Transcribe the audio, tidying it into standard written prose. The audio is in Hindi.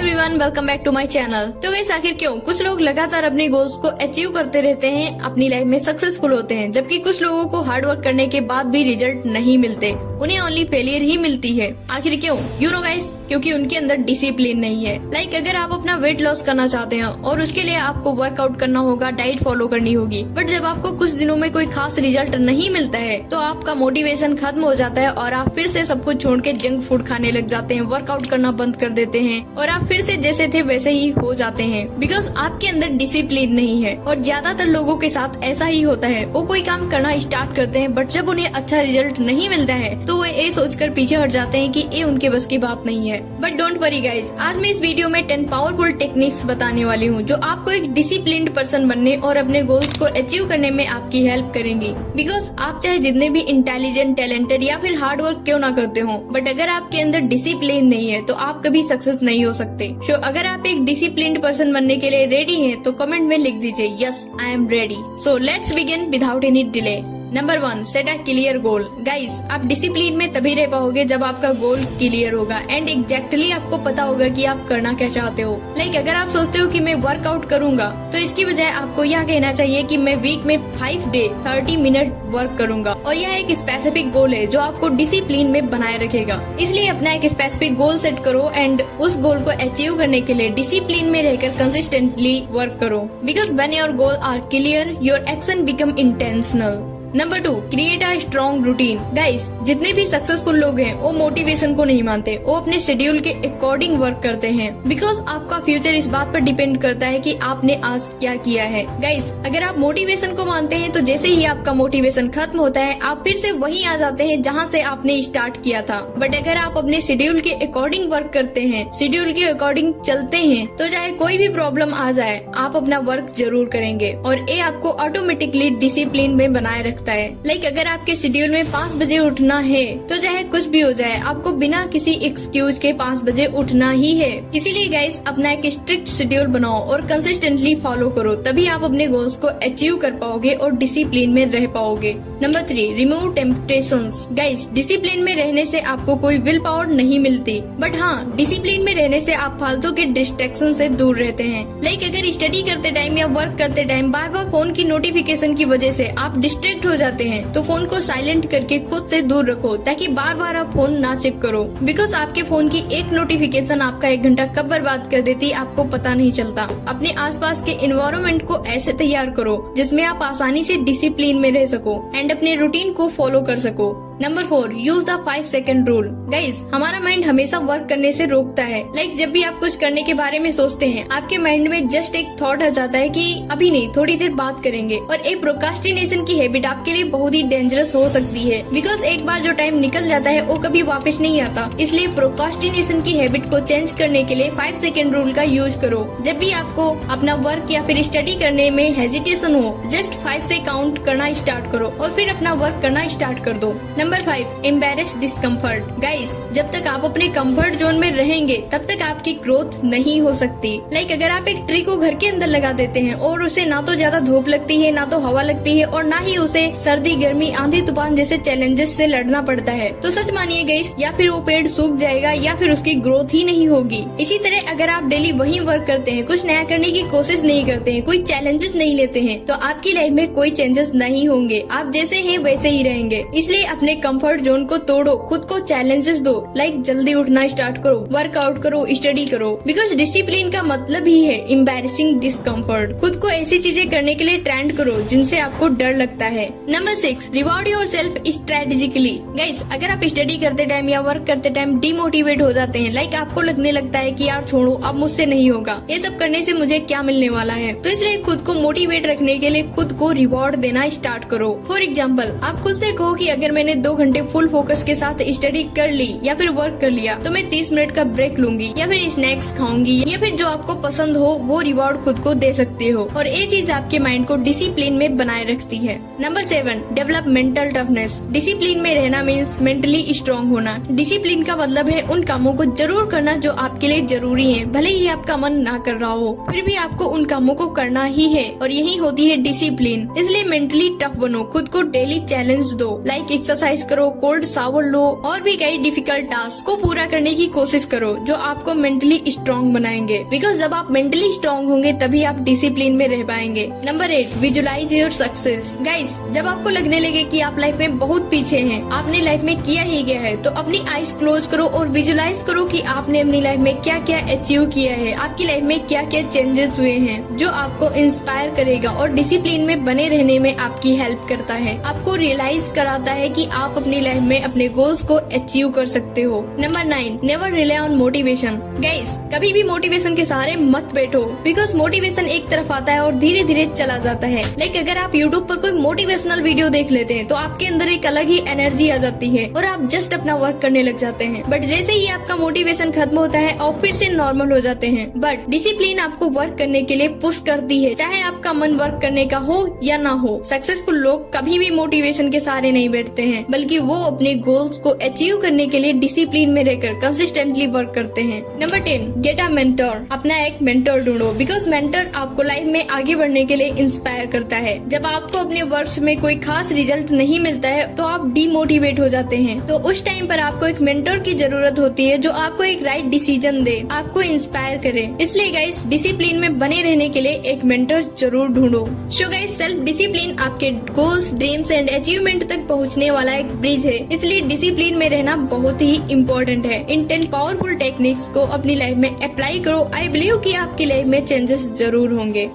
Everyone, welcome back to my channel. तो गाइस, आखिर क्यों कुछ लोग लगातार अपने गोल्स को अचीव करते रहते हैं, अपनी लाइफ में सक्सेसफुल होते हैं, जबकि कुछ लोगों को हार्ड वर्क करने के बाद भी रिजल्ट नहीं मिलते, उन्हें ओनली फेलियर ही मिलती है। आखिर क्यों? यू नो गाइस, क्योंकि उनके अंदर डिसिप्लिन नहीं है। लाइक अगर आप अपना वेट लॉस करना चाहते हैं और उसके लिए आपको वर्कआउट करना होगा, डाइट फॉलो करनी होगी, बट जब आपको कुछ दिनों में कोई खास रिजल्ट नहीं मिलता है तो आपका मोटिवेशन खत्म हो जाता है और आप फिर से सब कुछ छोड़ के जंक फूड खाने लग जाते हैं, वर्कआउट करना बंद कर देते हैं और आप फिर से जैसे थे वैसे ही हो जाते हैं, बिकॉज आपके अंदर डिसिप्लिन नहीं है। और ज्यादातर लोगों के साथ ऐसा ही होता है। वो कोई काम करना स्टार्ट करते हैं, बट जब उन्हें अच्छा रिजल्ट नहीं मिलता है तो वो ये सोचकर पीछे हट जाते हैं कि ये उनके बस की बात नहीं है। बट डोंट वरी गाइज, आज मैं इस वीडियो में 10 पावरफुल टेक्निक्स बताने वाली हूँ जो आपको एक डिसिप्लिन्ड पर्सन बनने और अपने गोल्स को अचीव करने में आपकी हेल्प करेंगी। बिकॉज आप चाहे जितने भी इंटेलिजेंट, टैलेंटेड या फिर हार्ड वर्क क्यों ना करते हो, बट अगर आपके अंदर डिसिप्लिन नहीं है तो आप कभी सक्सेस नहीं हो सकते। सो अगर आप एक डिसिप्लिन्ड पर्सन बनने के लिए रेडी हैं तो कमेंट में लिख दीजिए yes I am ready. So let's begin without any delay. Number 1, set a clear goal. Guys, आप डिसिप्लिन में तभी रह पाओगे जब आपका गोल क्लियर होगा एंड एग्जैक्टली आपको पता होगा कि आप करना क्या चाहते हो। लाइक अगर आप सोचते हो कि मैं वर्कआउट करूंगा तो इसकी बजाय आपको यह कहना चाहिए कि मैं वीक में 5 डे 30 मिनट वर्क करूंगा। और यह एक स्पेसिफिक गोल है जो आपको डिसिप्लिन में बनाए रखेगा। इसलिए अपना एक स्पेसिफिक गोल सेट करो एंड उस गोल को अचीव करने के लिए डिसिप्लिन में रहकर कंसिस्टेंटली वर्क करो। Because when your goal are clear, your action become intentional. Number 2, create a strong routine. Guys, जितने भी सक्सेसफुल लोग हैं वो मोटिवेशन को नहीं मानते, वो अपने शेड्यूल के अकॉर्डिंग वर्क करते हैं। बिकॉज आपका फ्यूचर इस बात पर डिपेंड करता है कि आपने आज क्या किया है। गाइस, अगर आप मोटिवेशन को मानते हैं तो जैसे ही आपका मोटिवेशन खत्म होता है आप फिर से वहीं आ जाते हैं जहाँ से आपने स्टार्ट किया था। बट अगर आप अपने शेड्यूल के अकॉर्डिंग वर्क करते हैं, शेड्यूल के अकॉर्डिंग चलते हैं, तो चाहे कोई भी प्रॉब्लम आ जाए आप अपना वर्क जरूर करेंगे और ये आपको ऑटोमेटिकली डिसिप्लिन में बनाए रखता है। लाइक अगर आपके शेड्यूल में 5 बजे उठना है तो चाहे कुछ भी हो जाए आपको बिना किसी एक्सक्यूज के 5 बजे उठना ही है। इसीलिए गाइस, अपना एक स्ट्रिक्ट शेड्यूल बनाओ और कंसिस्टेंटली फॉलो करो, तभी आप अपने गोल्स को अचीव कर पाओगे और डिसिप्लिन में रह पाओगे। Number 3, remove temptations. Guys, discipline में रहने से आपको कोई विल पावर नहीं मिलती, बट हाँ, डिसिप्लिन में रहने से आप फालतू के डिस्ट्रैक्शन से दूर रहते हैं। लाइक अगर स्टडी करते टाइम या वर्क करते टाइम बार बार फोन की नोटिफिकेशन की वजह से आप डिस्ट्रैक्ट हो जाते हैं तो फोन को साइलेंट करके खुद से दूर रखो ताकि बार बार आप फोन ना चेक करो। बिकॉज आपके फोन की एक नोटिफिकेशन आपका 1 घंटा कब बर्बाद कर देती आपको पता नहीं चलता। अपने आसपास के एनवायरनमेंट को ऐसे तैयार करो जिसमें आप आसानी से डिसिप्लिन में रह सको एंड अपने रूटीन को फॉलो कर सको। Number 4, use the 5 second rule. Guys, हमारा माइंड हमेशा वर्क करने से रोकता है। लाइक जब भी आप कुछ करने के बारे में सोचते हैं आपके माइंड में जस्ट एक थॉट आ जाता है कि अभी नहीं, थोड़ी देर बात करेंगे। और एक प्रोक्रास्टिनेशन की हैबिट आपके लिए बहुत ही डेंजरस हो सकती है। बिकॉज एक बार जो टाइम निकल जाता है वो कभी वापस नहीं आता। इसलिए प्रोक्रास्टिनेशन की हैबिट को चेंज करने के लिए 5 सेकंड रूल का यूज करो। जब भी आपको अपना वर्क या फिर स्टडी करने में हेजिटेशन हो, जस्ट 5 से काउंट करना स्टार्ट करो और फिर अपना वर्क करना स्टार्ट कर दो। Number 5, embarrass discomfort. गाइस, जब तक आप अपने कंफर्ट जोन में रहेंगे तब तक आपकी ग्रोथ नहीं हो सकती। लाइक अगर आप एक ट्री को घर के अंदर लगा देते हैं और उसे ना तो ज्यादा धूप लगती है, ना तो हवा लगती है और ना ही उसे सर्दी, गर्मी, आंधी, तूफान जैसे चैलेंजेस से लड़ना पड़ता है, तो सच मानिए गाइस, या फिर वो पेड़ सूख जाएगा या फिर उसकी ग्रोथ ही नहीं होगी। इसी तरह अगर आप डेली वही वर्क करते हैं, कुछ नया करने की कोशिश नहीं करते हैं, कोई चैलेंजेस नहीं लेते हैं, तो आपकी लाइफ में कोई चेंजेस नहीं होंगे। आप जैसे हैं वैसे ही रहेंगे। इसलिए अपने कंफर्ट जोन को तोड़ो, खुद को चैलेंजेस दो। लाइक जल्दी उठना स्टार्ट करो, वर्कआउट करो, स्टडी करो। बिकॉज डिसिप्लिन का मतलब ही है एम्बैरेसिंग डिस्कम्फर्ट। खुद को ऐसी चीजें करने के लिए ट्रेंड करो जिनसे आपको डर लगता है। Number 6, reward yourself strategically. Guys, अगर आप स्टडी करते टाइम या वर्क करते टाइम डिमोटिवेट हो जाते हैं, लाइक आपको लगने लगता है कि यार छोड़ो, अब मुझसे नहीं होगा, ये सब करने से मुझे क्या मिलने वाला है, तो इसलिए खुद को मोटिवेट रखने के लिए खुद को रिवॉर्ड देना स्टार्ट करो। फॉर एग्जाम्पल, आप खुद से कहो कि अगर मैंने 2 घंटे फुल फोकस के साथ स्टडी कर ली या फिर वर्क कर लिया तो मैं 30 मिनट का ब्रेक लूंगी या फिर स्नैक्स खाऊंगी या फिर जो आपको पसंद हो वो रिवॉर्ड खुद को दे सकते हो। और ये चीज आपके माइंड को डिसिप्लिन में बनाए रखती है। Number 7, develop mental toughness. Discipline में रहना मीन्स मेंटली स्ट्रॉन्ग होना। डिसिप्लिन का मतलब है उन कामों को जरूर करना जो आपके लिए जरूरी है, भले ही आपका मन ना कर रहा हो, फिर भी आपको उन कामों को करना ही है और यही होती है डिसिप्लिन। इसलिए मेंटली टफ बनो, खुद को डेली चैलेंज दो। लाइक एक्सरसाइज एक्सरसाइज करो, कोल्ड शावर लो और भी कई डिफिकल्ट टास्क को पूरा करने की कोशिश करो जो आपको मेंटली स्ट्रॉन्ग बनाएंगे। बिकॉज जब आप मेंटली स्ट्रॉन्ग होंगे तभी आप डिसिप्लिन में रह पाएंगे। Number 8, visualise your success. Guys, जब आपको लगने लगे कि आप लाइफ में बहुत पीछे हैं, आपने लाइफ में किया ही गया है, तो अपनी आईज क्लोज करो और विजुलाइज करो कि आपने अपनी लाइफ में क्या क्या अचीव किया है, आपकी लाइफ में क्या क्या चेंजेस हुए हैं जो आपको इंस्पायर करेगा और डिसिप्लिन में बने रहने में आपकी हेल्प करता है, आपको रियलाइज कराता है कि आप अपनी लाइफ में अपने गोल्स को अचीव कर सकते हो। Number 9, never rely on motivation. Guys, कभी भी मोटिवेशन के सहारे मत बैठो, बिकॉज मोटिवेशन एक तरफ आता है और धीरे धीरे चला जाता है। लाइक अगर आप यूट्यूब पर कोई मोटिवेशनल वीडियो देख लेते हैं तो आपके अंदर एक अलग ही एनर्जी आ जाती है और आप जस्ट अपना वर्क करने लग जाते हैं। बट जैसे ही आपका मोटिवेशन खत्म होता है और फिर से नॉर्मल हो जाते हैं। बट डिसिप्लिन आपको वर्क करने के लिए पुश करती है, चाहे आपका मन वर्क करने का हो या ना हो। सक्सेसफुल लोग कभी भी मोटिवेशन के सहारे नहीं बैठते हैं, बल्कि वो अपने गोल्स को अचीव करने के लिए डिसिप्लिन में रहकर कंसिस्टेंटली वर्क करते हैं। Number 10, get a mentor. अपना एक मेंटर ढूंढो, बिकॉज मेंटर आपको लाइफ में आगे बढ़ने के लिए इंस्पायर करता है। जब आपको अपने वर्क में कोई खास रिजल्ट नहीं मिलता है तो आप डिमोटिवेट हो जाते हैं, तो उस टाइम पर आपको एक मेंटर की जरूरत होती है जो आपको एक राइट डिसीजन दे, आपको इंस्पायर करे। इसलिए गाइस, डिसिप्लिन में बने रहने के लिए एक मेंटर जरूर ढूंढो। सो गाइस, सेल्फ डिसिप्लिन आपके गोल्स, ड्रीम्स एंड अचीवमेंट तक पहुंचने वाला एक ब्रिज है, इसलिए डिसिप्लिन में रहना बहुत ही इम्पोर्टेंट है। इन 10 पावरफुल टेक्निक्स को अपनी लाइफ में अप्लाई करो। आई बिलीव कि आपकी लाइफ में चेंजेस जरूर होंगे।